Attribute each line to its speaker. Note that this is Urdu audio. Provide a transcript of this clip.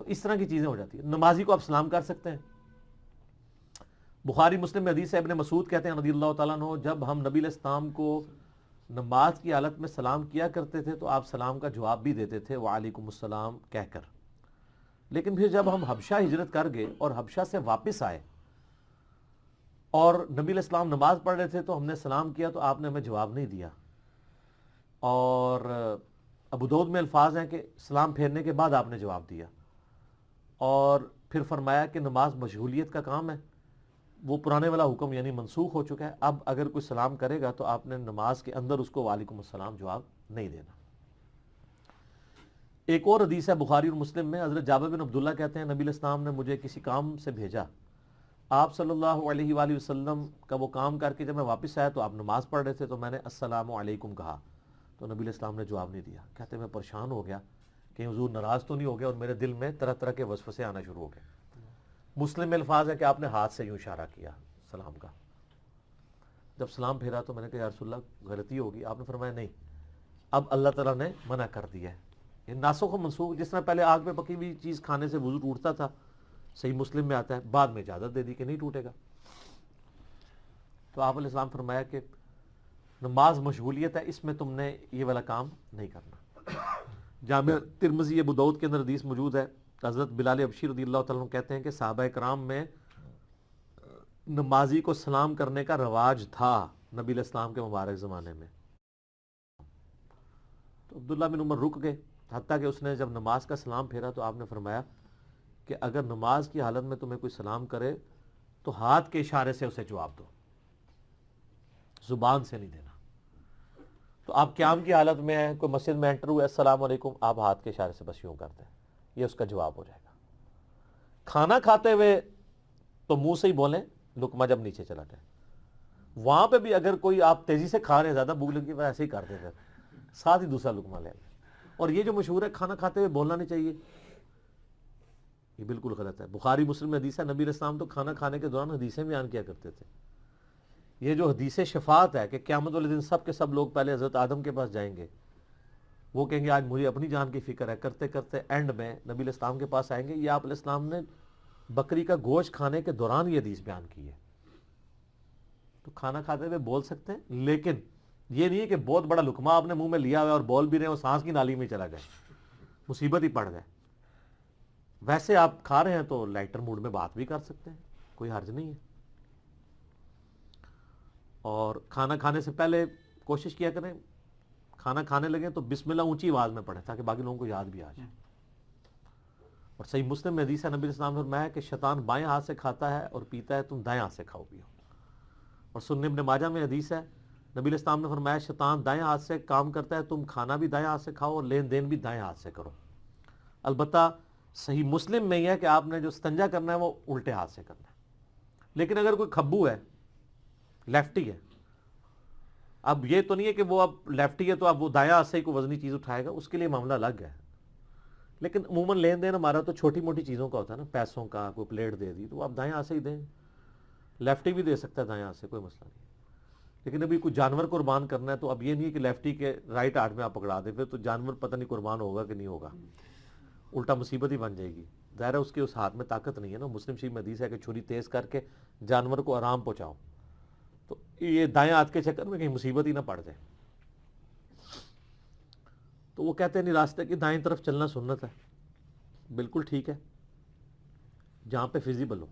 Speaker 1: تو اس طرح کی چیزیں ہو جاتی ہیں. نمازی کو آپ سلام کر سکتے ہیں. بخاری مسلم میں حدیث ہے، ابن مسعود کہتے ہیں رضی اللہ تعالیٰ عنہ، جب ہم نبی علیہ السلام کو نماز کی حالت میں سلام کیا کرتے تھے تو آپ سلام کا جواب بھی دیتے تھے وعلیکم السلام کہہ کر. لیکن پھر جب ہم حبشہ ہجرت کر گئے اور حبشہ سے واپس آئے اور نبی علیہ السلام نماز پڑھ رہے تھے تو ہم نے سلام کیا تو آپ نے ہمیں جواب نہیں دیا. اور ابو داؤد میں الفاظ ہیں کہ سلام پھیرنے کے بعد آپ نے جواب دیا، اور پھر فرمایا کہ نماز مشغولیت کا کام ہے، وہ پرانے والا حکم یعنی منسوخ ہو چکا ہے. اب اگر کوئی سلام کرے گا تو آپ نے نماز کے اندر اس کو وعلیکم السلام جواب نہیں دینا. ایک اور حدیث ہے بخاری اور مسلم میں، حضرت جابر بن عبداللہ کہتے ہیں نبی علیہ السلام نے مجھے کسی کام سے بھیجا، آپ صلی اللہ علیہ وآلہ وسلم کا وہ کام کر کے جب میں واپس آیا تو آپ نماز پڑھ رہے تھے تو میں نے السلام علیکم کہا تو نبی علیہ السلام نے جواب نہیں دیا. کہتے میں پریشان ہو گیا کہ حضور ناراض تو نہیں ہو گیا، اور میرے دل میں طرح طرح کے وسوسے آنا شروع ہو گئے. مسلم میں الفاظ ہے کہ آپ نے ہاتھ سے یوں اشارہ کیا سلام کا. جب سلام پھیرا تو میں نے کہا یا رسول اللہ غلطی ہوگی. آپ نے فرمایا نہیں، اب اللہ تعالیٰ نے منع کر دیا ہے. یہ ناسخ و منسوخ، جس طرح پہلے آگ پہ پکی ہوئی چیز کھانے سے وضو ٹوٹتا تھا، صحیح مسلم میں آتا ہے، بعد میں اجازت دے دی کہ نہیں ٹوٹے گا. تو آپ علیہ السلام فرمایا کہ نماز مشغولیت ہے، اس میں تم نے یہ والا کام نہیں کرنا. جامع ترمذی ابو داؤد کے اندر حدیث موجود ہے، حضرت بلال حبشی رضی اللہ تعالیٰ عنہ کہتے ہیں کہ صحابہ کرام میں نمازی کو سلام کرنے کا رواج تھا نبی علیہ السلام کے مبارک زمانے میں. تو عبداللہ بن عمر رک گئے، حتیٰ کہ اس نے جب نماز کا سلام پھیرا تو آپ نے فرمایا کہ اگر نماز کی حالت میں تمہیں کوئی سلام کرے تو ہاتھ کے اشارے سے اسے جواب دو، زبان سے نہیں دینا. تو آپ قیام کی حالت میں ہیں، کوئی مسجد میں انٹر ہوئے السلام علیکم، آپ ہاتھ کے اشارے سے بس یوں کرتے ہیں، یہ اس کا جواب ہو جائے گا. کھانا کھاتے ہوئے تو منہ سے ہی بولیں، لقمہ جب نیچے چلا جائے. وہاں پہ بھی اگر کوئی آپ تیزی سے کھا رہے ہیں، زیادہ بھوک لگی ہے، ایسے ہی کر دیں، ساتھ ہی دوسرا لقمہ لے لیں. اور یہ جو مشہور ہے کھانا کھاتے ہوئے بولنا نہیں چاہیے، یہ بالکل غلط ہے. بخاری مسلم میں حدیث ہے نبی علیہ السلام تو کھانا کھانے کے دوران حدیثیں بیان کیا کرتے تھے. یہ جو حدیث شفاعت ہے کہ قیامت والے دن سب کے سب لوگ پہلے حضرت آدم کے پاس جائیں گے، وہ کہیں گے آج مجھے اپنی جان کی فکر ہے، کرتے کرتے اینڈ میں نبی علیہ السلام کے پاس آئیں گے. یہ آپ علیہ السلام نے بکری کا گوشت کھانے کے دوران یہ حدیث بیان کی ہے. تو کھانا کھاتے ہوئے بول سکتے ہیں، لیکن یہ نہیں ہے کہ بہت بڑا لقمہ آپ نے منہ میں لیا ہوا اور بول بھی رہے ہیں اور سانس کی نالی میں چلا جائے، مصیبت ہی پڑ جائے. ویسے آپ کھا رہے ہیں تو لائٹر موڈ میں بات بھی کر سکتے ہیں، کوئی حرج نہیں ہے. اور کھانا کھانے سے پہلے کوشش کیا کریں کھانا کھانے لگیں تو بسم اللہ اونچی آواز میں پڑھیں تاکہ باقی لوگوں کو یاد بھی آ جائے. اور صحیح مسلم میں حدیث ہے نبی اسلام نے فرمایا کہ شیطان بائیں ہاتھ سے کھاتا ہے اور پیتا ہے، تم دائیں ہاتھ سے کھاؤ پیو. اور سنن ابن ماجہ میں حدیث ہے نبی علیہ السلام نے فرمایا شیطان دائیں ہاتھ سے کام کرتا ہے، تم کھانا بھی دائیں ہاتھ سے کھاؤ اور لین دین بھی دائیں ہاتھ سے کرو. البتہ صحیح مسلم میں یہ ہے کہ آپ نے جو استنجا کرنا ہے وہ الٹے ہاتھ سے کرنا ہے. لیکن اگر کوئی کھبو ہے، لیفٹی ہے، اب یہ تو نہیں ہے کہ وہ اب لیفٹی ہے تو اب وہ دائیں ہاتھ سے ہی کوئی وزنی چیز اٹھائے گا، اس کے لیے معاملہ الگ ہے. لیکن عموماً لین دین ہمارا تو چھوٹی موٹی چیزوں کا ہوتا ہے نا، پیسوں کا، کوئی پلیٹ دے دی تو آپ دائیں ہاتھ سے ہی دیں. لیفٹی بھی دے سکتا ہے دائیں ہاتھ سے، کوئی مسئلہ نہیں. لیکن ابھی کوئی جانور قربان کرنا ہے تو اب یہ نہیں ہے کہ لیفٹی کے رائٹ ہاتھ میں آپ پکڑا دیں، پھر تو جانور پتہ نہیں قربان ہوگا کہ نہیں ہوگا، الٹا مصیبت ہی بن جائے گی. ظاہر ہے اس کے اس ہاتھ میں طاقت نہیں ہے نا. مسلم شریف میں حدیث ہے کہ چھری تیز کر کے جانور کو آرام پہنچاؤ، تو یہ دائیں ہاتھ کے چکر میں کہیں مصیبت ہی نہ پڑ جائے. تو وہ کہتے ہیں نہیں، راستے کی دائیں طرف چلنا سنت ہے، بالکل ٹھیک ہے جہاں پہ فیزیبل ہو.